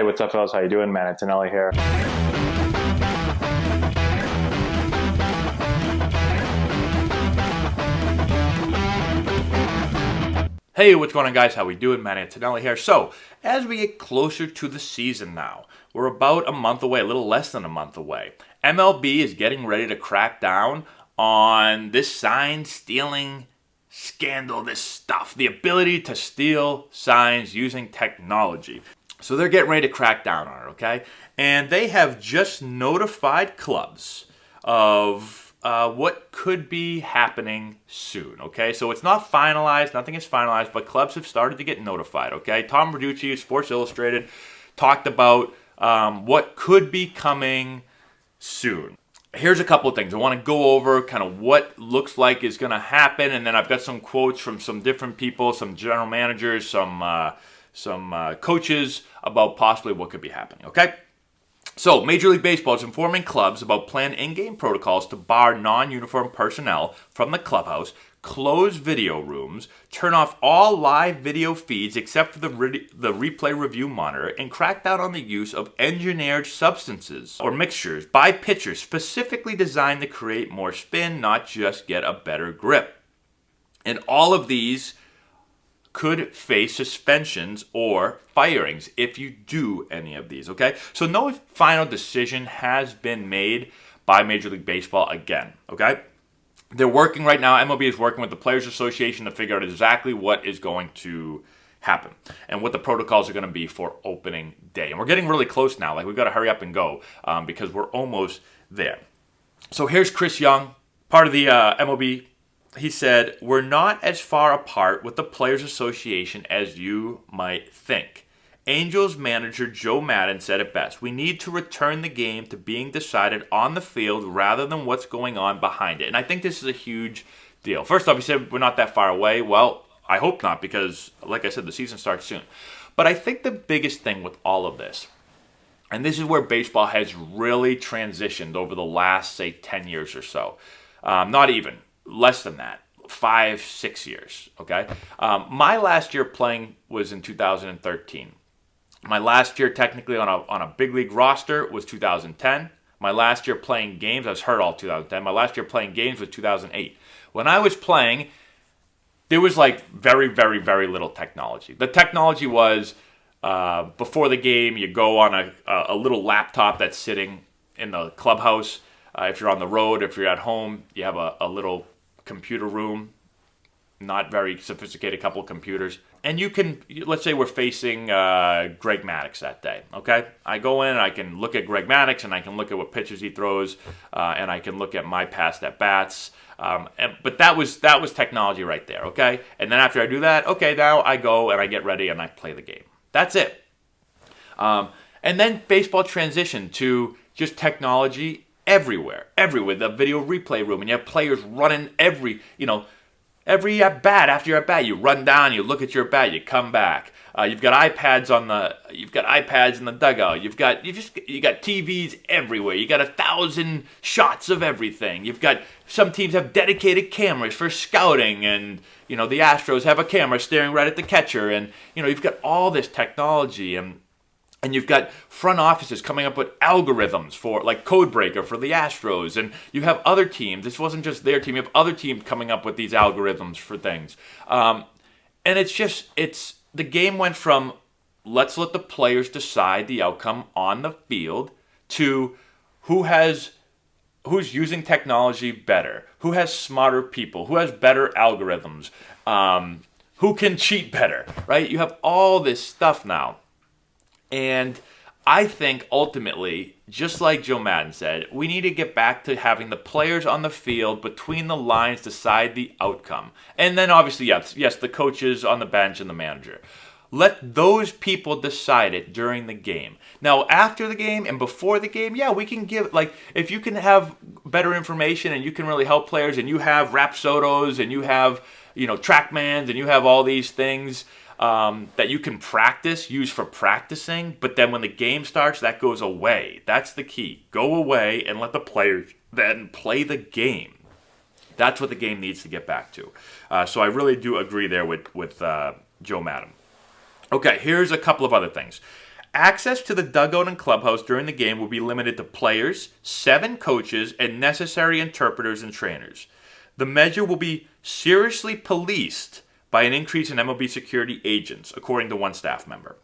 Hey, what's up, fellas? How you doing? Man, it's Anelli here. Hey, what's going on, guys? How we doing? Manny Antonelli here. So, as we get closer to the season now, we're about a month away, a little less than a month away. MLB is getting ready to crack down on this sign stealing scandal, this stuff, the ability to steal signs using technology. So they're getting ready to crack down on it, okay? And they have just notified clubs of what could be happening soon, okay? So it's not finalized, nothing is finalized, but clubs have started to get notified, okay? Tom Verducci of Sports Illustrated talked about what could be coming soon. Here's a couple of things. I want to go over kind of what looks like is going to happen, and then I've got some quotes from some different people, some general managers, some coaches about possibly what could be happening, okay? So, Major League Baseball is informing clubs about planned in-game protocols to bar non-uniform personnel from the clubhouse, close video rooms, turn off all live video feeds except for the replay review monitor, and crack down on the use of engineered substances or mixtures by pitchers specifically designed to create more spin, not just get a better grip. And all of these could face suspensions or firings if you do any of these, okay? So no final decision has been made by Major League Baseball again, okay? They're working right now, MLB is working with the Players Association to figure out exactly what is going to happen and what the protocols are going to be for opening day. And we're getting really close now. Like, we've got to hurry up and go because we're almost there. So here's Chris Young, part of the MLB. He said, "We're not as far apart with the Players Association as you might think. Angels manager Joe Maddon said it best. We need to return the game to being decided on the field rather than what's going on behind it." And I think this is a huge deal. First off, he said we're not that far away. Well, I hope not because, like I said, the season starts soon. But I think the biggest thing with all of this, and this is where baseball has really transitioned over the last, say, 10 years or so. Not even. Less than that, 5-6 years, okay? My last year playing was in 2013. My last year technically on a big league roster was 2010. My last year playing games, I was hurt all 2010. My last year playing games was 2008. When I was playing, there was like very, very, very little technology. The technology was before the game, you go on a little laptop that's sitting in the clubhouse. If you're on the road, if you're at home, you have a little computer room, not very sophisticated couple of computers. And you can, let's say we're facing Greg Maddux that day, okay? I go in, I can look at Greg Maddux, and I can look at what pitches he throws, and I can look at my past at-bats. But that was technology right there, okay? And then after I do that, okay, now I go and I get ready and I play the game. That's it. And then baseball transitioned to just technology everywhere, the video replay room, and you have players running every at bat. After your at bat, you run down, you look at your bat, you come back. You've got iPads in the dugout. You got TVs everywhere. You got 1,000 shots of everything. You've got some teams have dedicated cameras for scouting, and the Astros have a camera staring right at the catcher, and you've got all this technology and you've got front offices coming up with algorithms for, like Codebreaker for the Astros. And you have other teams. This wasn't just their team. You have other teams coming up with these algorithms for things. And the game went from let's let the players decide the outcome on the field to who's using technology better, who has smarter people, who has better algorithms, who can cheat better, right? You have all this stuff now. And I think ultimately, just like Joe Maddon said, we need to get back to having the players on the field between the lines decide the outcome. And then obviously, yes, the coaches on the bench and the manager. Let those people decide it during the game. Now, after the game and before the game, yeah, we can give, like, if you can have better information and you can really help players and you have Rapsodos and you have, TrackMans and you have all these things that you can use for practicing, but then when the game starts, that goes away. That's the key. Go away and let the players then play the game. That's what the game needs to get back to. So I really do agree there with Joe Maddon. Okay, here's a couple of other things. Access to the dugout and clubhouse during the game will be limited to players, 7 coaches, and necessary interpreters and trainers. The measure will be seriously policed by an increase in MLB security agents, according to one staff member.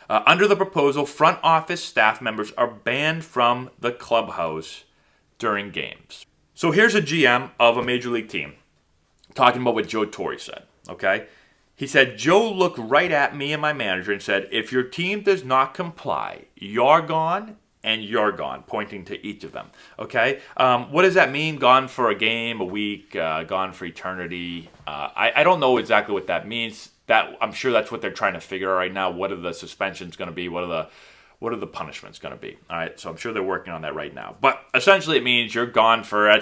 Under the proposal, front office staff members are banned from the clubhouse during games. So here's a GM of a major league team talking about what Joe Torre said, okay? He said, Joe looked right at me and my manager and said, if your team does not comply, you're gone and you're gone, pointing to each of them, okay? What does that mean? Gone for a game, a week, gone for eternity? I don't know exactly what that means. I'm sure that's what they're trying to figure out right now. What are the suspensions going to be? What are the punishments going to be? All right, so I'm sure they're working on that right now. But essentially it means you're gone for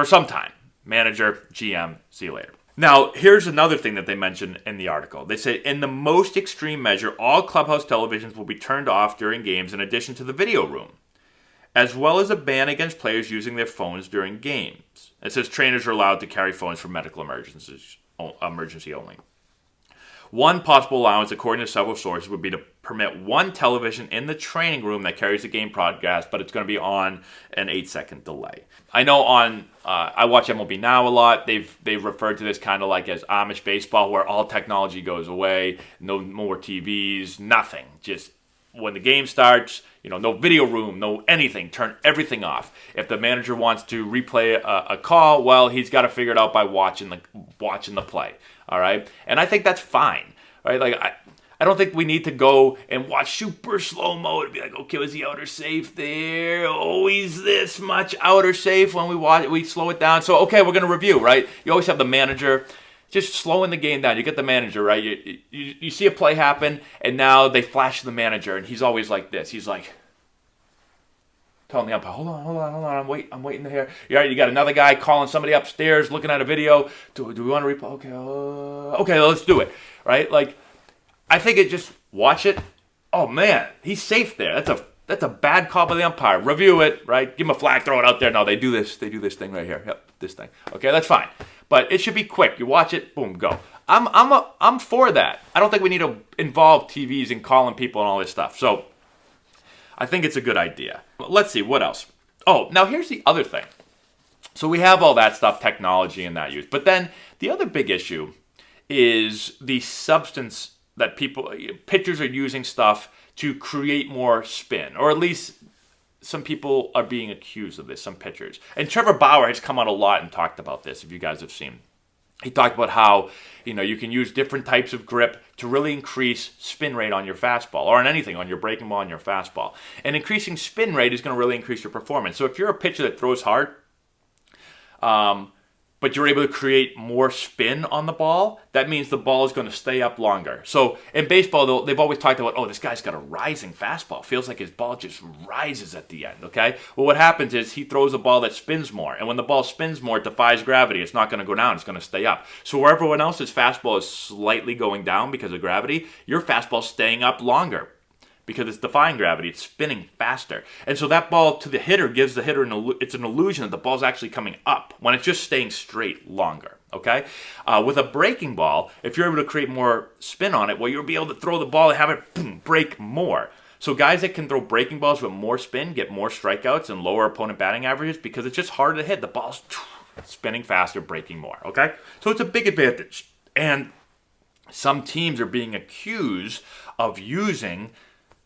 some time. Manager, GM, see you later. Now, here's another thing that they mentioned in the article. They say, in the most extreme measure, all clubhouse televisions will be turned off during games in addition to the video room, as well as a ban against players using their phones during games. It says trainers are allowed to carry phones for medical emergency only. One possible allowance, according to several sources, would be to permit one television in the training room that carries the game broadcast, but it's going to be on an 8-second delay. I know I watch MLB Now a lot. They've referred to this kind of like as Amish baseball, where all technology goes away, no more TVs, nothing. Just when the game starts, no video room, no anything. Turn everything off. If the manager wants to replay a call, well, he's got to figure it out by watching the play. All right, and I think that's fine. Right, like I don't think we need to go and watch super slow mo and be like, okay, was the outer safe there? Oh, he's this much outer safe when we slow it down. So okay, we're gonna review. Right, you always have the manager just slowing the game down. You get the manager, right? You see a play happen, and now they flash the manager, and he's always like this. He's like telling the umpire, hold on, I'm waiting to hear. You got another guy calling somebody upstairs, looking at a video. Do we want to replay? Okay, let's do it. Right? Like, I think just watch it. Oh man, he's safe there. That's a bad call by the umpire. Review it, right? Give him a flag, throw it out there. No, they do this thing right here. Yep, this thing. Okay, that's fine. But it should be quick. You watch it, boom, go. I'm for that. I don't think we need to involve TVs in calling people and all this stuff. So I think it's a good idea. Let's see, what else? Oh, now here's the other thing. So we have all that stuff, technology and that use. But then the other big issue is the substance that pitchers are using stuff to create more spin. Or at least some people are being accused of this, some pitchers. And Trevor Bauer has come out a lot and talked about this, if you guys have seen. He talked about how, you can use different types of grip to really increase spin rate on your fastball, or on anything, on your breaking ball and your fastball. And increasing spin rate is going to really increase your performance. So if you're a pitcher that throws hard, but you're able to create more spin on the ball, that means the ball is going to stay up longer. So in baseball, they've always talked about, this guy's got a rising fastball. Feels like his ball just rises at the end, okay? Well, what happens is he throws a ball that spins more. And when the ball spins more, it defies gravity. It's not going to go down. It's going to stay up. So where everyone else's fastball is slightly going down because of gravity, your fastball's staying up longer. Because it's defying gravity, it's spinning faster. And so that ball to the hitter gives the hitter it's an illusion that the ball's actually coming up when it's just staying straight longer, okay? With a breaking ball, if you're able to create more spin on it, well, you'll be able to throw the ball and have it break more. So guys that can throw breaking balls with more spin get more strikeouts and lower opponent batting averages because it's just harder to hit. The ball's spinning faster, breaking more, okay? So it's a big advantage. And some teams are being accused of using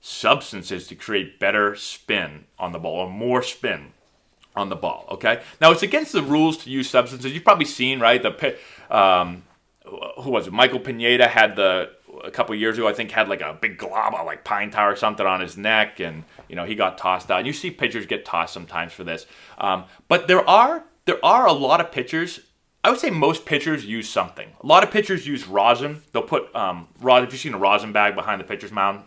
substances to create better spin on the ball, or more spin on the ball, okay? Now, it's against the rules to use substances. You've probably seen, right, who was it? Michael Pineda had a couple of years ago, I think, had like a big glob of like pine tar or something on his neck, and, he got tossed out. And you see pitchers get tossed sometimes for this. But there are a lot of pitchers. I would say most pitchers use something. A lot of pitchers use rosin. They'll put rosin. If you've seen a rosin bag behind the pitcher's mound,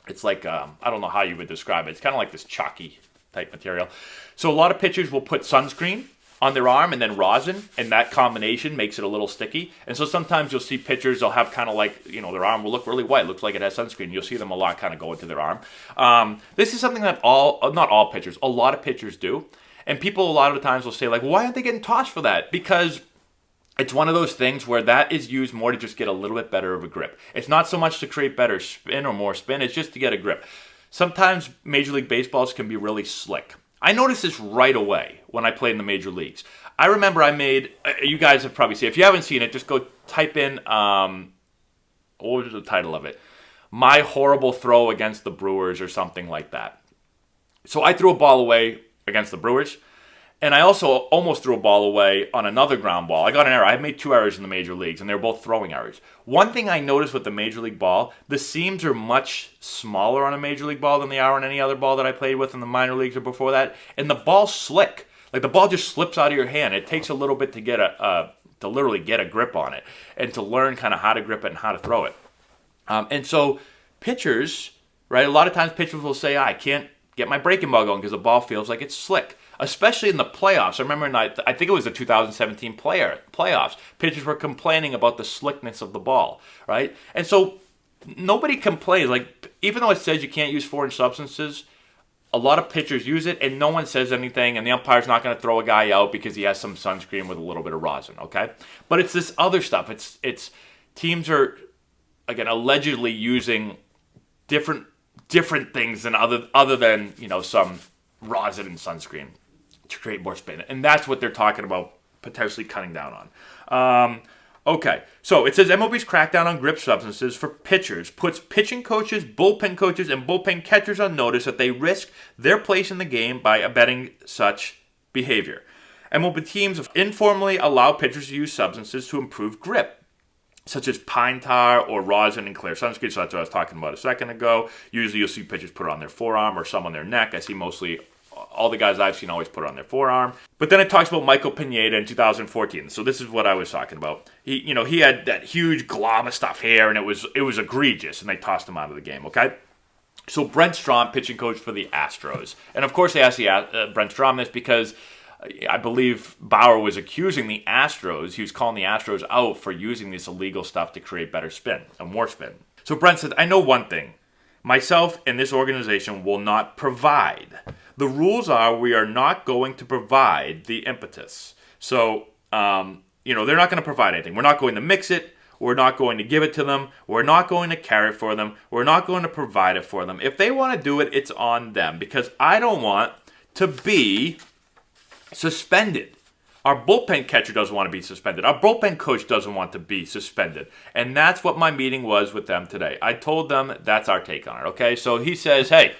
it's like, I don't know how you would describe it. It's kind of like this chalky type material. So a lot of pitchers will put sunscreen on their arm and then rosin, and that combination makes it a little sticky. And so sometimes you'll see pitchers, they'll have kind of like, their arm will look really white. It looks like it has sunscreen. You'll see them a lot kind of go into their arm. This is something that not all pitchers, a lot of pitchers do. And people a lot of the times will say like, why aren't they getting tossed for that? Because it's one of those things where that is used more to just get a little bit better of a grip. It's not so much to create better spin or more spin, it's just to get a grip. Sometimes Major League Baseballs can be really slick. I noticed this right away when I played in the major leagues. I remember I made, you guys have probably seen it. If you haven't seen it, just go type in, what was the title of it? My Horrible Throw Against the Brewers or something like that. So I threw a ball away against the Brewers. And I also almost threw a ball away on another ground ball. I got an error. I made 2 errors in the major leagues, and they were both throwing errors. One thing I noticed with the major league ball, the seams are much smaller on a major league ball than they are on any other ball that I played with in the minor leagues or before that. And the ball's slick. Like the ball just slips out of your hand. It takes a little bit to get to literally get a grip on it and to learn kind of how to grip it and how to throw it. And so pitchers, right? A lot of times pitchers will say, I can't get my breaking ball going because the ball feels like it's slick. Especially in the playoffs. I remember, I think it was the 2017 playoffs. Pitchers were complaining about the slickness of the ball, right? And so nobody complains. Like, even though it says you can't use foreign substances, a lot of pitchers use it, and no one says anything, and the umpire's not going to throw a guy out because he has some sunscreen with a little bit of rosin, okay? But it's this other stuff. It's teams are, again, allegedly using different things than other than, some rosin and sunscreen to create more spin. And that's what they're talking about potentially cutting down on. Okay, so it says MLB's crackdown on grip substances for pitchers puts pitching coaches, bullpen coaches, and bullpen catchers on notice that they risk their place in the game by abetting such behavior. MLB teams informally allow pitchers to use substances to improve grip, such as pine tar or rosin and clear sunscreen. So that's what I was talking about a second ago. Usually you'll see pitchers put it on their forearm or some on their neck. I see mostly all the guys I've seen always put it on their forearm. But then it talks about Michael Pineda in 2014. So this is what I was talking about. He had that huge glob of stuff here, and it was egregious, and they tossed him out of the game, okay? So Brent Strom, pitching coach for the Astros. And of course they asked Brent Strom this because I believe Bauer was accusing the Astros. He was calling the Astros out for using this illegal stuff to create better spin and more spin. So Brent said, I know one thing. Myself and this organization will not provide. The rules are we are not going to provide the impetus. So, they're not going to provide anything. We're not going to mix it. We're not going to give it to them. We're not going to carry it for them. We're not going to provide it for them. If they want to do it, it's on them because I don't want to be suspended. Our bullpen catcher doesn't want to be suspended. Our bullpen coach doesn't want to be suspended. And that's what my meeting was with them today. I told them that's our take on it, okay? So he says, hey,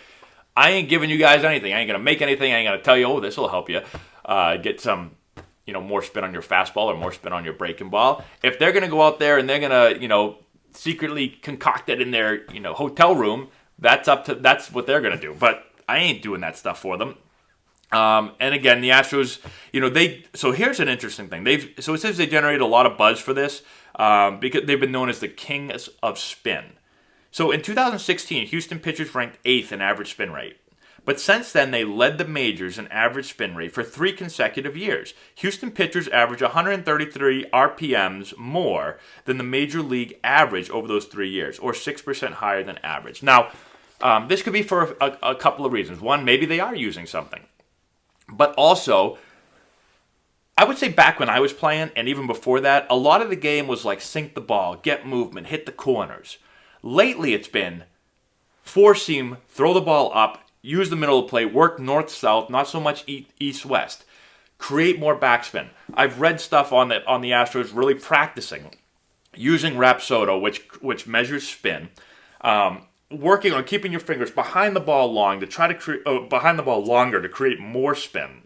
I ain't giving you guys anything. I ain't going to make anything. I ain't going to tell you, this will help you get some, more spin on your fastball or more spin on your breaking ball. If they're going to go out there and they're going to, secretly concoct it in their, hotel room, that's what they're going to do. But I ain't doing that stuff for them. And again, the Astros, so here's an interesting thing. So it says they generated a lot of buzz for this because they've been known as the kings of spin. So in 2016, Houston pitchers ranked 8th in average spin rate. But since then, they led the majors in average spin rate for 3 consecutive years. Houston pitchers average 133 RPMs more than the major league average over those 3 years, or 6% higher than average. Now, this could be for a couple of reasons. One, maybe they are using something. But also, I would say back when I was playing, and even before that, a lot of the game was like sink the ball, get movement, hit the corners. Lately, it's been four-seam, throw the ball up, use the middle of the plate, work north-south, not so much east-west. Create more backspin. I've read stuff on the Astros really practicing, using Rapsodo, which measures spin, working on keeping your fingers behind the ball long to try to create behind the ball longer to create more spin.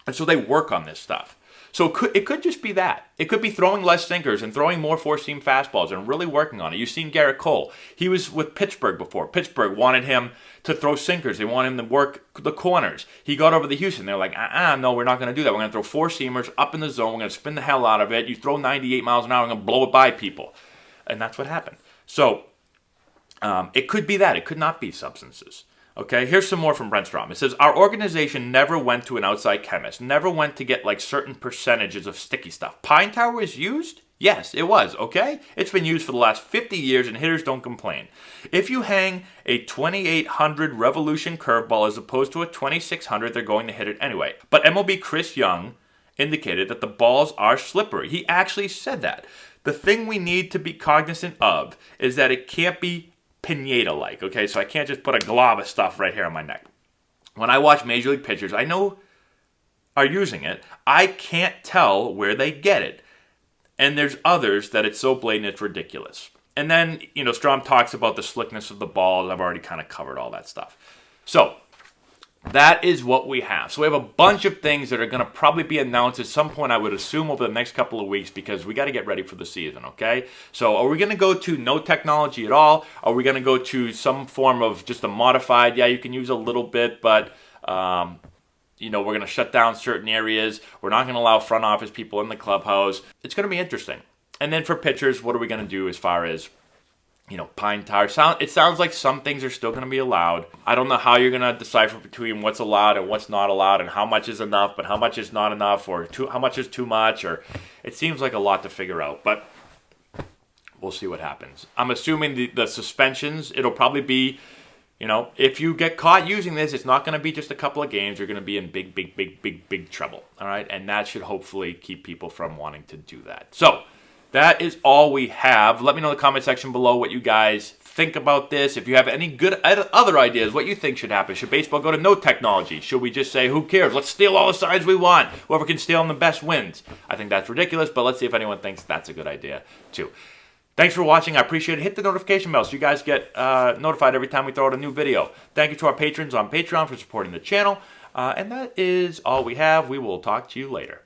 And so they work on this stuff. So it could just be that. It could be throwing less sinkers and throwing more four-seam fastballs and really working on it. You've seen Garrett Cole. He was with Pittsburgh before. Pittsburgh wanted him to throw sinkers. They wanted him to work the corners. He got over to Houston. They're like, no, we're not going to do that. We're going to throw four-seamers up in the zone. We're going to spin the hell out of it. You throw 98 miles an hour, we're going to blow it by people. And that's what happened. So it could be that. It could not be substances. Okay, here's some more from Brent Strom. It says, our organization never went to an outside chemist, never went to get like certain percentages of sticky stuff. Pine tar was used? Yes, it was, okay? It's been used for the last 50 years and hitters don't complain. If you hang a 2800 Revolution curveball as opposed to a 2600, they're going to hit it anyway. But MLB Chris Young indicated that the balls are slippery. He actually said that. The thing we need to be cognizant of is that it can't be pinata-like, okay? So I can't just put a glob of stuff right here on my neck. When I watch Major League pitchers, I know are using it. I can't tell where they get it. And there's others that it's so blatant it's ridiculous. And then, Strom talks about the slickness of the balls. I've already kind of covered all that stuff. So that is what we have. So we have a bunch of things that are going to probably be announced at some point, I would assume, over the next couple of weeks, because we got to get ready for the season, okay? So are we going to go to no technology at all? Are we going to go to some form of just a modified, yeah, you can use a little bit, but, we're going to shut down certain areas. We're not going to allow front office people in the clubhouse. It's going to be interesting. And then for pitchers, what are we going to do as far as pine tar? It sounds like some things are still going to be allowed. I don't know how you're going to decipher between what's allowed and what's not allowed, and how much is enough, but how much is not enough, or how much is too much, or it seems like a lot to figure out, but we'll see what happens. I'm assuming the suspensions, it'll probably be, if you get caught using this, it's not going to be just a couple of games. You're going to be in big trouble, all right? And that should hopefully keep people from wanting to do that. So that is all we have. Let me know in the comment section below what you guys think about this. If you have any good other ideas, what you think should happen. Should baseball go to no technology? Should we just say, who cares? Let's steal all the signs we want. Whoever can steal them the best wins. I think that's ridiculous, but let's see if anyone thinks that's a good idea too. Thanks for watching. I appreciate it. Hit the notification bell so you guys get notified every time we throw out a new video. Thank you to our patrons on Patreon for supporting the channel. And that is all we have. We will talk to you later.